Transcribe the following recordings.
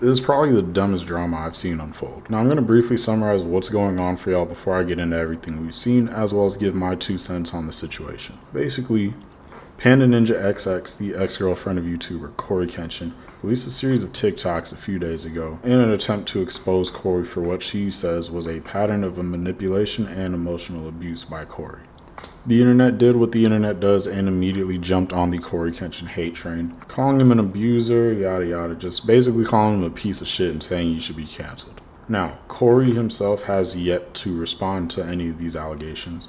This is probably the dumbest drama I've seen unfold. Now I'm going to briefly summarize what's going on for y'all before I get into everything we've seen, as well as give my 2 cents on the situation. Basically, Panda Ninja XX, the ex-girlfriend of YouTuber CoryxKenshin, released a series of TikToks a few days ago in an attempt to expose Cory for what she says was a pattern of manipulation and emotional abuse by Cory. The internet did what the internet does and immediately jumped on the CoryxKenshin hate train, calling him an abuser, yada yada, just basically calling him a piece of shit and saying he should be canceled. Now, Cory himself has yet to respond to any of these allegations,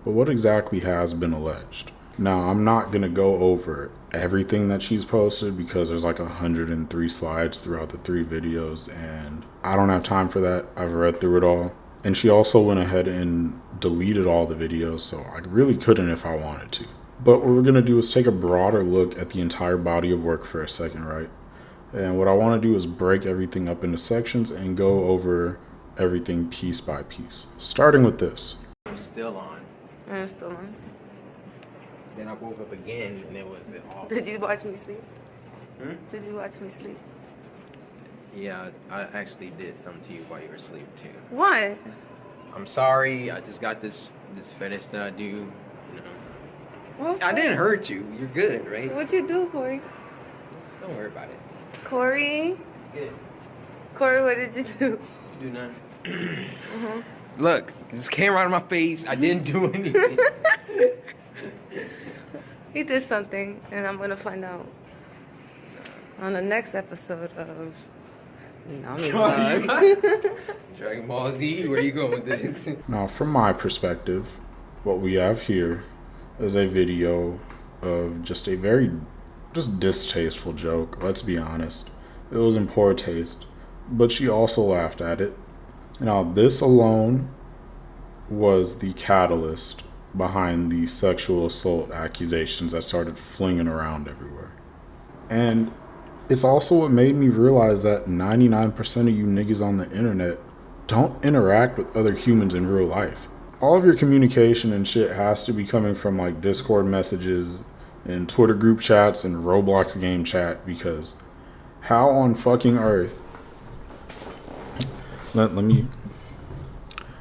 but what exactly has been alleged? Now, I'm not going to go over everything that she's posted because there's like 103 slides throughout the 3 videos, and I don't have time for that. I've read through it all. And she also went ahead and deleted all the videos, so I really couldn't if I wanted to. But what we're going to do is take a broader look at the entire body of work for a second, right? And what I want to do is break everything up into sections and go over everything piece by piece. Starting with this. I'm still on. I'm still on. Then I woke up again and it was off. Did you watch me sleep? Hmm? Did you watch me sleep? Yeah, I actually did something to you while you were asleep too. What? I'm sorry. I just got this fetish that I do. You know. What? I didn't hurt you. You're good, right? What'd you do, Cory? Just don't worry about it. Cory? Good. Cory, what did you do? You do nothing. Look, this came right in my face. I didn't do anything. He did something, and I'm gonna find out on the next episode of Dragon Ball Z, where you going with this? Now, from my perspective, what we have here is a video of just a very distasteful joke. Let's be honest. It was in poor taste, but she also laughed at it. Now, this alone was the catalyst behind the sexual assault accusations that started flinging around everywhere. And it's also what made me realize that 99% of you niggas on the internet don't interact with other humans in real life. All of your communication and shit has to be coming from like Discord messages and Twitter group chats and Roblox game chat, because how on fucking earth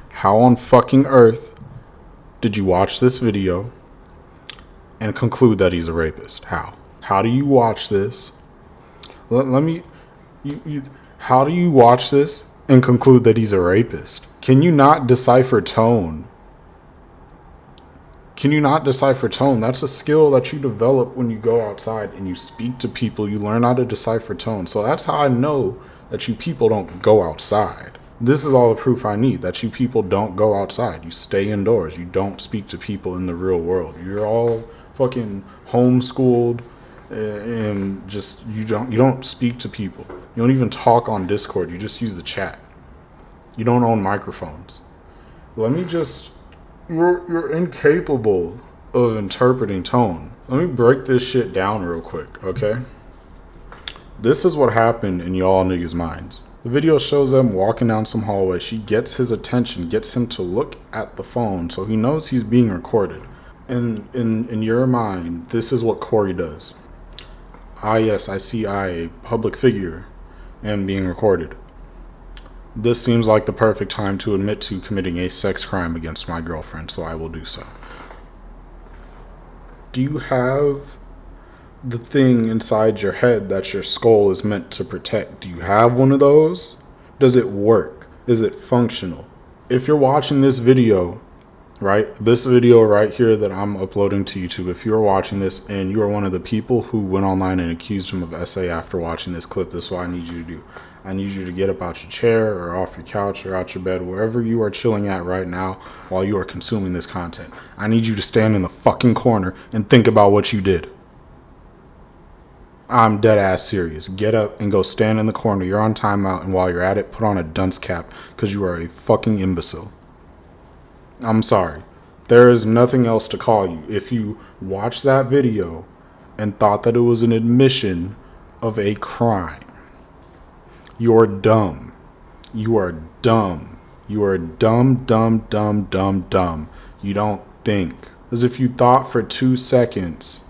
how on fucking earth did you watch this video and conclude that he's a rapist? How do you watch this? How do you watch this and conclude that he's a rapist? Can you not decipher tone? That's a skill that you develop when you go outside and you speak to people. You learn how to decipher tone. So that's how I know that you people don't go outside. This is all the proof I need that you people don't go outside. You stay indoors. You don't speak to people in the real world. You're all fucking homeschooled and just you don't speak to people. You don't even talk on Discord. You just use the chat. You don't own microphones. You're incapable of interpreting tone. Let me break this shit down real quick, okay? This is what happened in y'all niggas' minds. The video shows them walking down some hallway. She gets his attention, gets him to look at the phone so he knows he's being recorded. In your mind, this is what Cory does. Yes, I see a public figure, am being recorded. This seems like the perfect time to admit to committing a sex crime against my girlfriend, so I will do so. Do you have the thing inside your head that your skull is meant to protect? Do you have one of those? Does it work? Is it functional? If you're watching this video, right? This video right here that I'm uploading to YouTube, if you're watching this and you are one of the people who went online and accused him of SA after watching this clip, this is what I need you to do. I need you to get up out your chair or off your couch or out your bed, wherever you are chilling at right now while you are consuming this content. I need you to stand in the fucking corner and think about what you did. I'm dead ass serious. Get up and go stand in the corner. You're on timeout, and while you're at it, put on a dunce cap because you are a fucking imbecile. I'm sorry. There is nothing else to call you. If you watched that video and thought that it was an admission of a crime, you're dumb. You are dumb. You are dumb, dumb, dumb, dumb, dumb. You don't think. As if you thought for 2 seconds,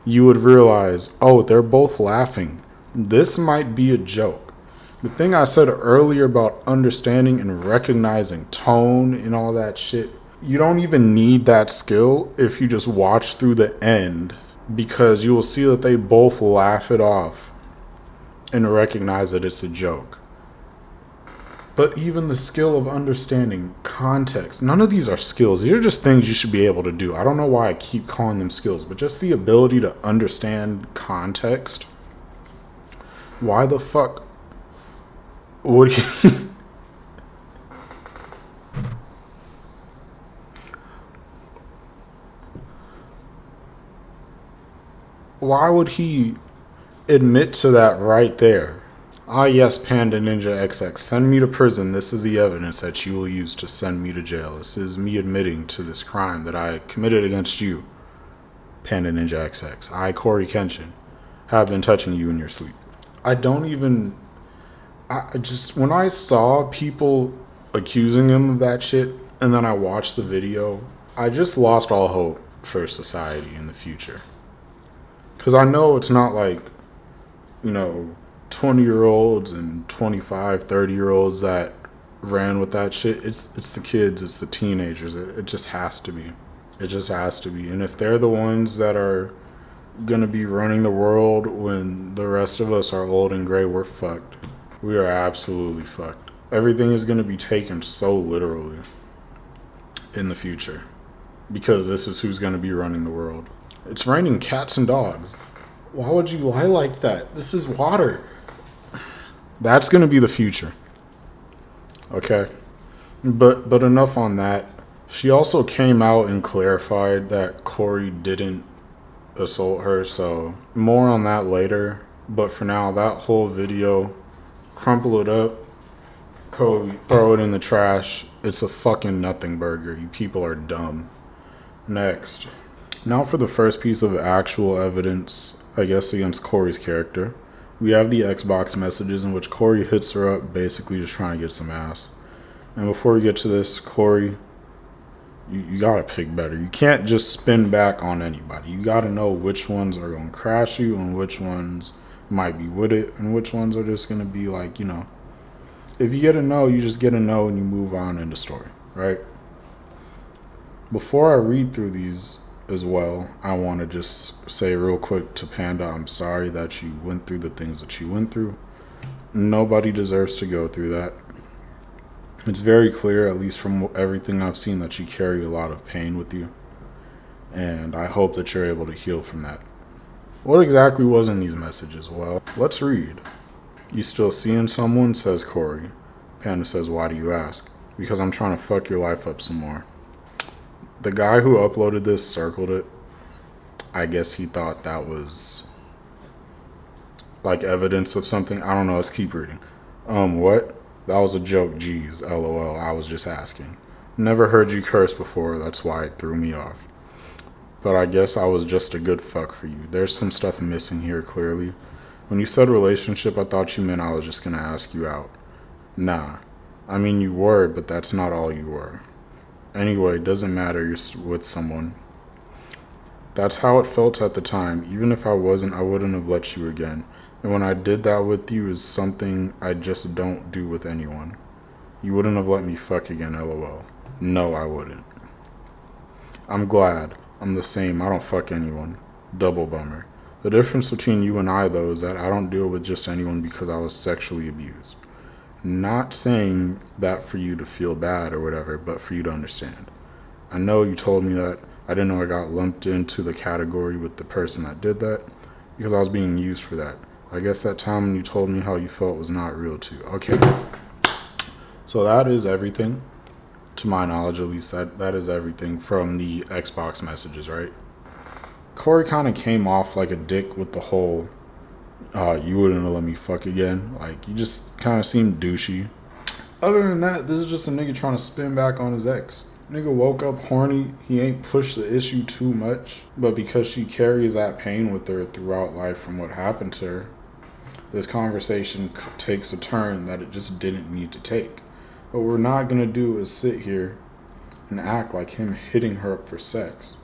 you would realize, oh, they're both laughing. This might be a joke. The thing I said earlier about understanding and recognizing tone and all that shit, you don't even need that skill if you just watch through the end, because you will see that they both laugh it off and recognize that it's a joke. But even the skill of understanding context, none of these are skills. These are just things you should be able to do. I don't know why I keep calling them skills, but just the ability to understand context. Why the fuck would he... Why would he admit to that right there? Ah, yes, Panda Ninja XX, send me to prison. This is the evidence that you will use to send me to jail. This is me admitting to this crime that I committed against you, Panda Ninja XX. I, CoryxKenshin, have been touching you in your sleep. I don't even... when I saw people accusing him of that shit, and then I watched the video, I just lost all hope for society in the future. Because I know it's not like, 20-year-olds and 25, 30-year-olds that ran with that shit. It's the kids, it's the teenagers. It just has to be. It just has to be. And if they're the ones that are going to be running the world when the rest of us are old and gray, we're fucked. We are absolutely fucked. Everything is going to be taken so literally in the future, because this is who's going to be running the world. It's raining cats and dogs. Why would you lie like that? This is water. That's going to be the future. Okay? But enough on that. She also came out and clarified that Cory didn't assault her, so more on that later. But for now, that whole video, crumple it up, throw it in the trash. It's a fucking nothing burger. You people are dumb. Next. Now for the first piece of actual evidence, I guess, against Cory's character. We have the Xbox messages in which Cory hits her up, basically just trying to get some ass. And before we get to this, Cory, you gotta pick better. You can't just spin back on anybody. You gotta know which ones are gonna crash you and which ones might be with it and which ones are just gonna be like, if you get a no, you just get a no and you move on in the story, right? Before I read through these as well, I want to just say real quick to Panda, I'm sorry that you went through the things that you went through. Nobody deserves to go through that. It's very clear, at least from everything I've seen, that you carry a lot of pain with you. And I hope that you're able to heal from that. What exactly was in these messages? Well, let's read. You still seeing someone? Says Cory. Panda says, why do you ask? Because I'm trying to fuck your life up some more. The guy who uploaded this circled it. I guess he thought that was like evidence of something. I don't know. Let's keep reading. What? That was a joke. Geez, LOL. I was just asking. Never heard you curse before. That's why it threw me off. But I guess I was just a good fuck for you. There's some stuff missing here, clearly. When you said relationship, I thought you meant I was just gonna ask you out. Nah. I mean, you were, but that's not all you were. Anyway, it doesn't matter, you're with someone. That's how it felt at the time. Even if I wasn't, I wouldn't have let you again. And when I did that with you is something I just don't do with anyone. You wouldn't have let me fuck again, LOL. No, I wouldn't. I'm glad. I'm the same. I don't fuck anyone. Double bummer. The difference between you and I, though, is that I don't deal with just anyone because I was sexually abused. Not saying that for you to feel bad or whatever, but for you to understand. I know you told me that. I didn't know I got lumped into the category with the person that did that because I was being used for that. I guess that time when you told me how you felt was not real too. Okay. So that is everything. To my knowledge, at least, that is everything from the Xbox messages, right? Cory kind of came off like a dick with the whole you wouldn't let me fuck again. Like, you just kind of seemed douchey. Other than that, this is just a nigga trying to spin back on his ex. Nigga woke up horny. He ain't pushed the issue too much. But because she carries that pain with her throughout life from what happened to her, this conversation takes a turn that it just didn't need to take. What we're not going to do is sit here and act like him hitting her up for sex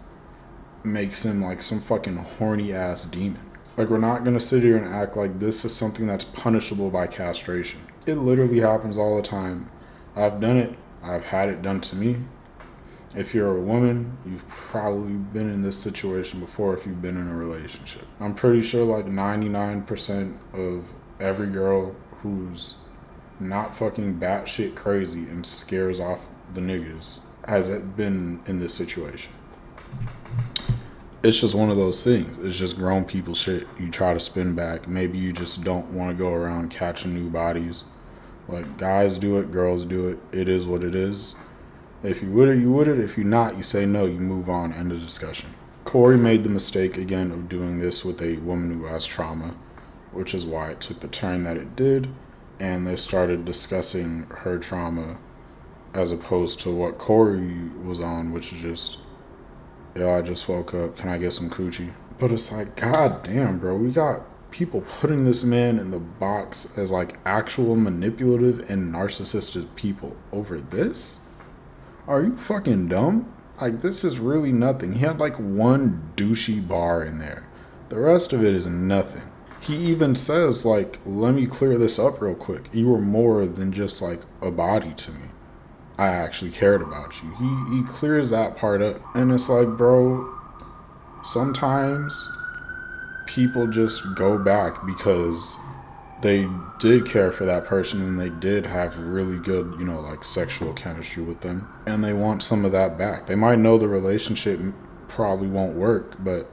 makes him like some fucking horny ass demon. Like, we're not going to sit here and act like this is something that's punishable by castration. It literally happens all the time. I've done it. I've had it done to me. If you're a woman, you've probably been in this situation before if you've been in a relationship. I'm pretty sure like 99% of every girl who's not fucking batshit crazy and scares off the niggas has been in this situation. It's just one of those things. It's just grown people shit. You try to spin back. Maybe you just don't want to go around catching new bodies. Like, guys do it, girls do it. It is what it is. If you would it, you would it. If you're not, you say no, you move on, end of discussion. Cory made the mistake again of doing this with a woman who has trauma, which is why it took the turn that it did. And they started discussing her trauma as opposed to what Cory was on, which is just, yo, I just woke up. Can I get some coochie? But it's like, god damn, bro. We got people putting this man in the box as like actual manipulative and narcissistic people over this? Are you fucking dumb? Like, this is really nothing. He had like one douchey bar in there. The rest of it is nothing. He even says, like, let me clear this up real quick. You were more than just like a body to me. I actually cared about you. He clears that part up. And it's like, bro, sometimes people just go back because they did care for that person and they did have really good, you know, like sexual chemistry with them. And they want some of that back. They might know the relationship probably won't work, but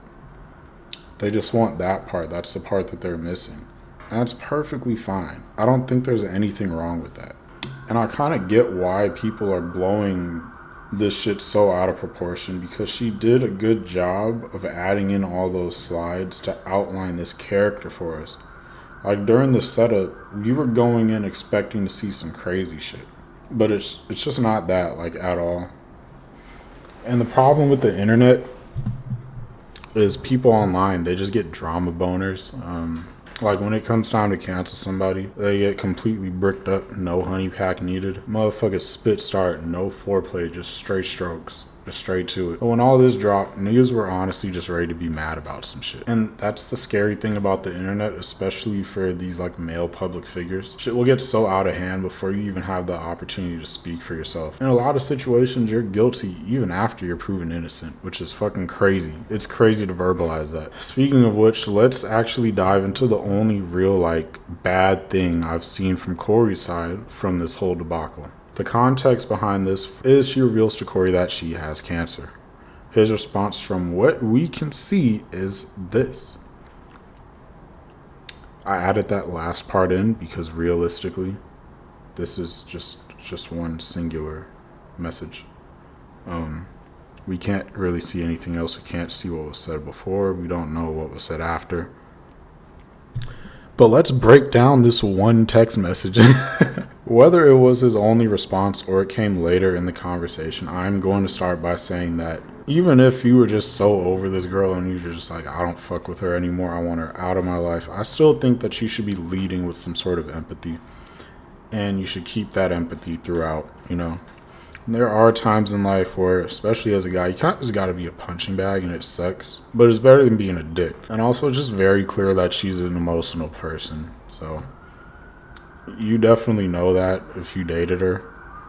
they just want that part. That's the part that they're missing. And that's perfectly fine. I don't think there's anything wrong with that. And I kind of get why people are blowing this shit so out of proportion, because she did a good job of adding in all those slides to outline this character for us. Like, during the setup, we were going in expecting to see some crazy shit. But it's just not that, like, at all. And the problem with the internet is people online, they just get drama boners. Like, when it comes time to cancel somebody, they get completely bricked up, no honey pack needed. Motherfuckers spit start, no foreplay, just straight strokes. Just straight to it. But when all this dropped, niggas were honestly just ready to be mad about some shit. And that's the scary thing about the internet, especially for these like male public figures. Shit will get so out of hand before you even have the opportunity to speak for yourself. In a lot of situations, you're guilty even after you're proven innocent, which is fucking crazy. It's crazy to verbalize that. Speaking of which, let's actually dive into the only real like bad thing I've seen from Cory's side from this whole debacle. The context behind this is she reveals to Cory that she has cancer. His response, from what we can see, is this. I added that last part in because realistically, this is just one singular message. We can't really see anything else. We can't see what was said before. We don't know what was said after. But let's break down this one text message. Whether it was his only response or it came later in the conversation, I'm going to start by saying that even if you were just so over this girl and you were just like, I don't fuck with her anymore, I want her out of my life, I still think that you should be leading with some sort of empathy. And you should keep that empathy throughout, you know. There are times in life where, especially as a guy, you kind of just got to be a punching bag and it sucks. But it's better than being a dick. And also just very clear that she's an emotional person. So you definitely know that if you dated her.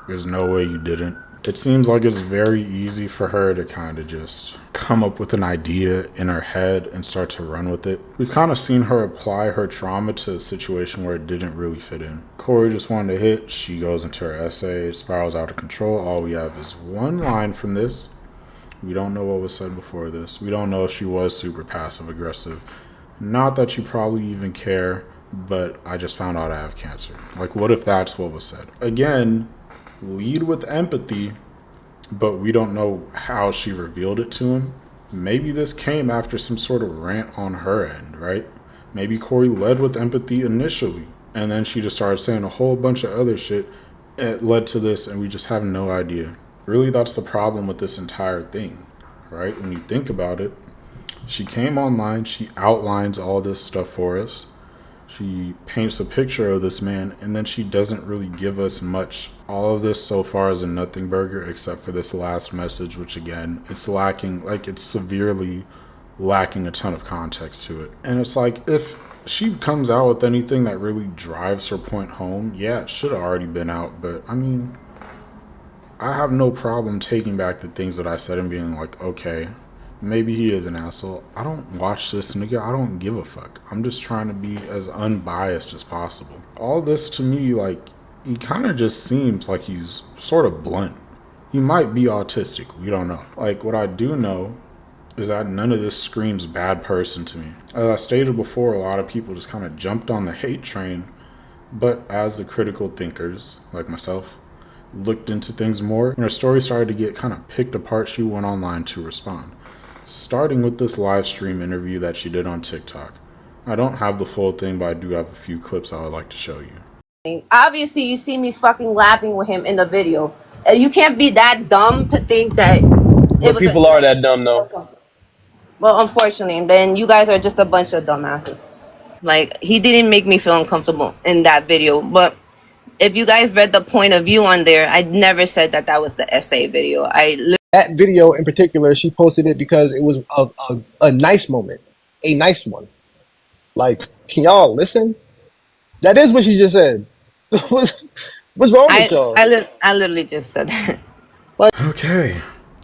There's no way you didn't. It seems like it's very easy for her to kind of just come up with an idea in her head and start to run with it. We've kind of seen her apply her trauma to a situation where it didn't really fit in. Cory just wanted to hit. She goes into her essay. It spirals out of control. All we have is one line from this. We don't know what was said before this. We don't know if she was super passive aggressive. Not that you probably even care, but I just found out I have cancer. Like, what if that's what was said? Again, lead with empathy, but we don't know how she revealed it to him. Maybe this came after some sort of rant on her end, right? Maybe Cory led with empathy initially, and then she just started saying a whole bunch of other shit. It led to this, and we just have no idea. Really, that's the problem with this entire thing, right? When you think about it, she came online, she outlines all this stuff for us. She paints a picture of this man, and then she doesn't really give us much. All of this so far is a nothing burger, except for this last message, which again, it's lacking. Like, it's severely lacking a ton of context to it. And it's like, if she comes out with anything that really drives her point home, yeah, it should have already been out. But I mean, I have no problem taking back the things that I said and being like, okay, maybe he is an asshole. I don't watch this nigga. I don't give a fuck. I'm just trying to be as unbiased as possible. All this to me, like, he kind of just seems like he's sort of blunt. He might be autistic. We don't know. Like, what I do know is that none of this screams bad person to me. As I stated before, a lot of people just kind of jumped on the hate train. But as the critical thinkers, like myself, looked into things more, when her story started to get kind of picked apart, she went online to respond. Starting with this live stream interview that she did on TikTok. I don't have the full thing, but I do have a few clips I would like to show you. Obviously, you see me fucking laughing with him in the video. You can't be that dumb to think that But people are that dumb, though. Well, unfortunately, then you guys are just a bunch of dumbasses. Like, he didn't make me feel uncomfortable in that video. But if you guys read the point of view on there, I never said that that was the essay video. That video in particular, she posted it because it was a nice moment, a nice one. Like, can y'all listen? That is what she just said. What's wrong with y'all? I literally just said that. Okay.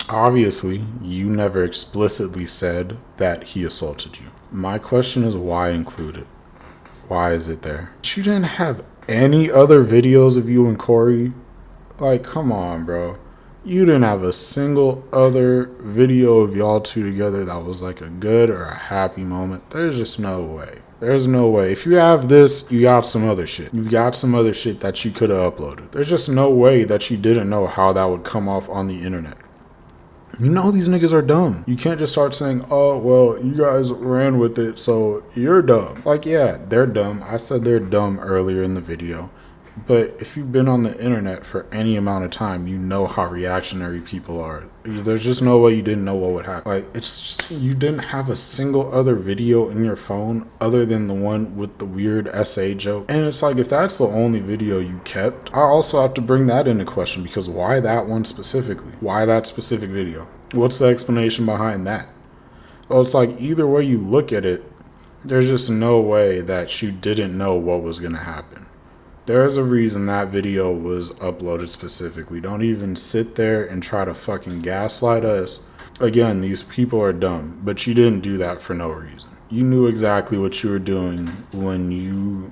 Obviously, you never explicitly said that he assaulted you. My question is, why include it? Why is it there? You didn't have any other videos of you and Corey? Like, come on, bro. You didn't have a single other video of y'all two together that was like a good or a happy moment. There's just no way. There's no way. If you have this, you got some other shit. You've got some other shit that you could have uploaded. There's just no way that you didn't know how that would come off on the internet. You know these niggas are dumb. You can't just start saying, oh, well, you guys ran with it, so you're dumb. Like, yeah, they're dumb. I said they're dumb earlier in the video. But if you've been on the internet for any amount of time, you know how reactionary people are. There's just no way you didn't know what would happen. Like, it's just, you didn't have a single other video in your phone other than the one with the weird essay joke. And it's like, if that's the only video you kept, I also have to bring that into question, because why that one specifically? Why that specific video? What's the explanation behind that? Well, it's like, either way you look at it, there's just no way that you didn't know what was going to happen. There's a reason that video was uploaded specifically. Don't even sit there and try to fucking gaslight us. Again, these people are dumb, but you didn't do that for no reason. You knew exactly what you were doing when you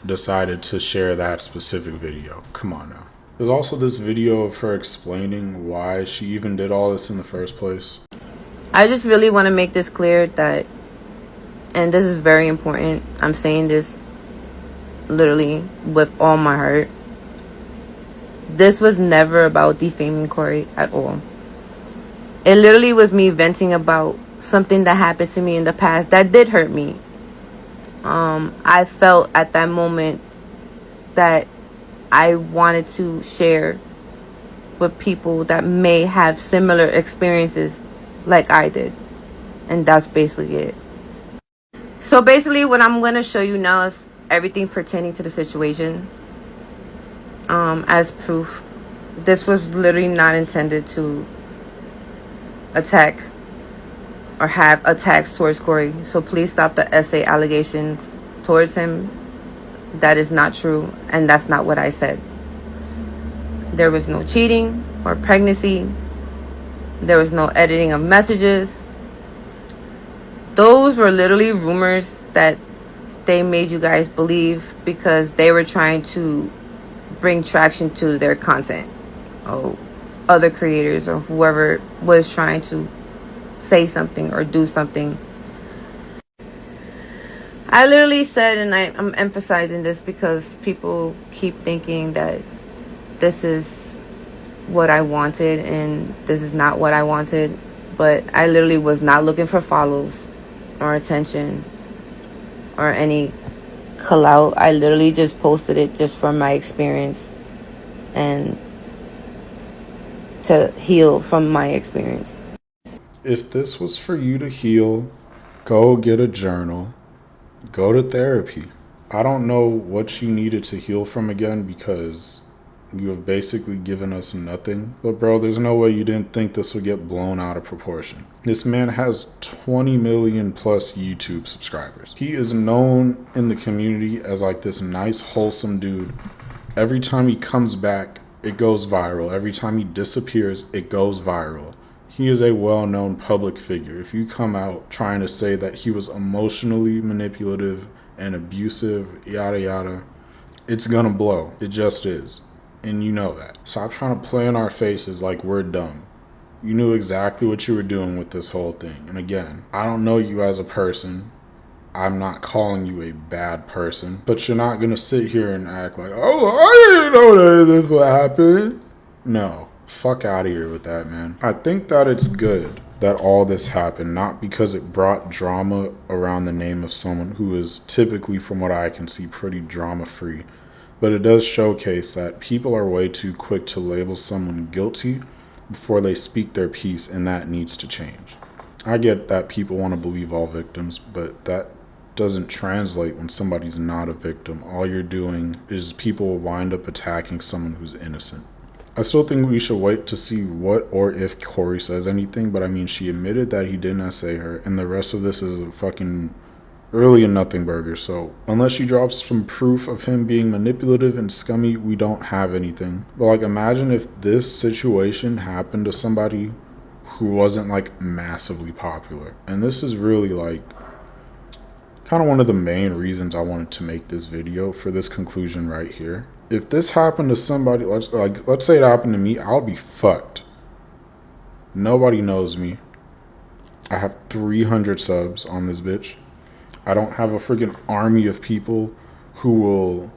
decided to share that specific video. Come on now. There's also this video of her explaining why she even did all this in the first place. I just really want to make this clear that, and this is very important, I'm saying this literally with all my heart, this was never about defaming Corey at all. It literally was me venting about something that happened to me in the past that did hurt me. I felt at that moment that I wanted to share with people that may have similar experiences like I did. And that's basically it. So basically what I'm going to show you now is everything pertaining to the situation. As proof, this was literally not intended to attack or have attacks towards Corey. So please stop the essay allegations towards him. That is not true, and that's not what I said. There was no cheating or pregnancy. There was no editing of messages. Those were literally rumors that they made you guys believe because they were trying to bring traction to their content. Oh, other creators or whoever was trying to say something or do something. I literally said, and I'm emphasizing this because people keep thinking that this is what I wanted and this is not what I wanted. But I literally was not looking for follows or attention or any clout. I literally just posted it just from my experience and to heal from my experience. If this was for you to heal, go get a journal. Go to therapy. I don't know what you needed to heal from again, because You have basically given us nothing. But bro, there's no way you didn't think this would get blown out of proportion. This man has 20 million plus YouTube subscribers. He is known in the community as like this nice, wholesome dude. Every time he comes back, it goes viral. Every time he disappears, it goes viral. He is a well-known public figure. If you come out trying to say that he was emotionally manipulative and abusive, yada yada, it's gonna blow. It just is. And you know that. Stop trying to play in our faces like we're dumb. You knew exactly what you were doing with this whole thing. And again, I don't know you as a person. I'm not calling you a bad person. But you're not gonna sit here and act like, oh, I didn't know that this would happen. No. Fuck out of here with that, man. I think that it's good that all this happened, not because it brought drama around the name of someone who is typically, from what I can see, pretty drama-free. But it does showcase that people are way too quick to label someone guilty before they speak their piece, and that needs to change. I get that people want to believe all victims, but that doesn't translate when somebody's not a victim. All you're doing is people will wind up attacking someone who's innocent. I still think we should wait to see what or if Cory says anything, but I mean, she admitted that he didn't essay her, and the rest of this is a fucking really a nothing burger. So unless she drops some proof of him being manipulative and scummy, we don't have anything. But like, imagine if this situation happened to somebody who wasn't like massively popular. And this is really like kind of one of the main reasons I wanted to make this video, for this conclusion right here. If this happened to somebody, let's say it happened to me, I'll be fucked. Nobody knows me. I have 300 subs on this bitch. I don't have a freaking army of people who will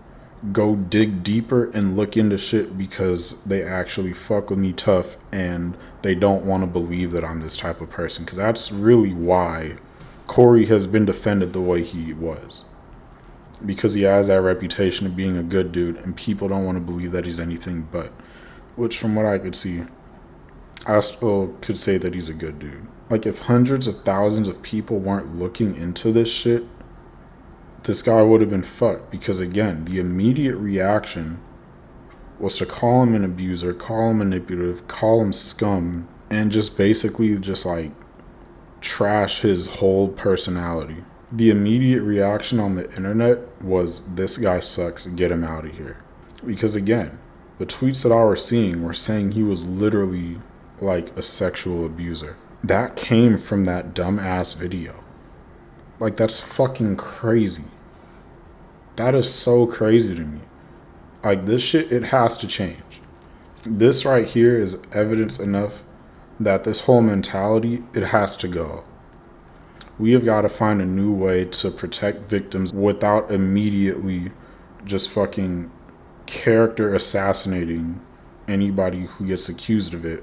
go dig deeper and look into shit because they actually fuck with me tough and they don't want to believe that I'm this type of person. Because that's really why Cory has been defended the way he was. Because he has that reputation of being a good dude and people don't want to believe that he's anything but. Which, from what I could see, I still could say that he's a good dude. Like, if hundreds of thousands of people weren't looking into this shit, this guy would have been fucked. Because again, the immediate reaction was to call him an abuser, call him manipulative, call him scum, and just basically just like trash his whole personality. The immediate reaction on the internet was, this guy sucks, get him out of here. Because again, the tweets that I was seeing were saying he was literally like a sexual abuser. That came from that dumbass video. Like, that's fucking crazy. That is so crazy to me. Like, this shit, it has to change. This right here is evidence enough that this whole mentality, it has to go. We have got to find a new way to protect victims without immediately just fucking character assassinating anybody who gets accused of it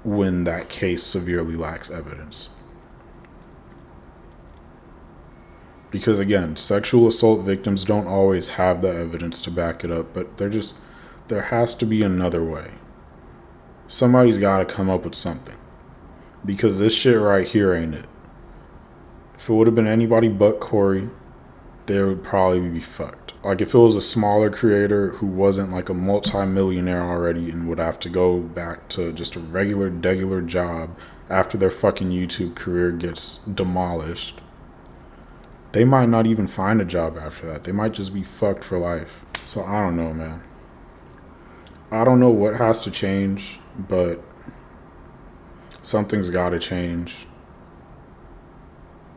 when that case severely lacks evidence. Because again, sexual assault victims don't always have the evidence to back it up, but there has to be another way. Somebody's got to come up with something. Because this shit right here ain't it. If it would have been anybody but Cory, they would probably be fucked. Like, if it was a smaller creator who wasn't like a multi-millionaire already and would have to go back to just a regular job after their fucking YouTube career gets demolished, they might not even find a job after that. They might just be fucked for life. So I don't know, man. I don't know what has to change, but something's got to change.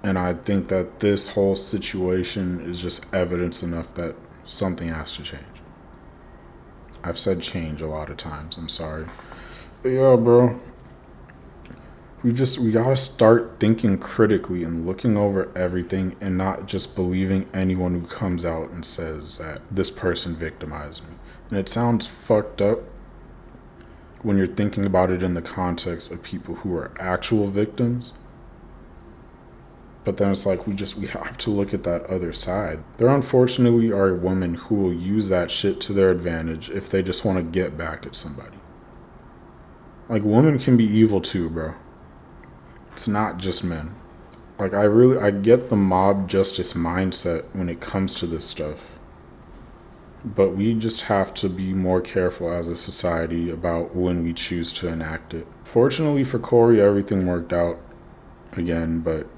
And I think that this whole situation is just evidence enough that something has to change. I've said change a lot of times. I'm sorry. But yeah, bro. We gotta start thinking critically and looking over everything and not just believing anyone who comes out and says that this person victimized me. And it sounds fucked up when you're thinking about it in the context of people who are actual victims. But then it's like, we have to look at that other side. There unfortunately are women who will use that shit to their advantage if they just want to get back at somebody. Like, women can be evil too, bro. It's not just men. Like, I get the mob justice mindset when it comes to this stuff. but we just have to be more careful as a society about when we choose to enact it. Fortunately for Cory, everything worked out again, but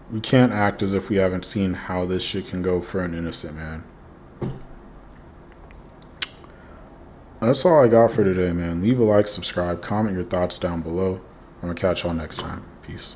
we can't act as if we haven't seen how this shit can go for an innocent man. That's all I got for today, man. Leave a like, subscribe, comment your thoughts down below. I'm gonna catch y'all next time. Peace.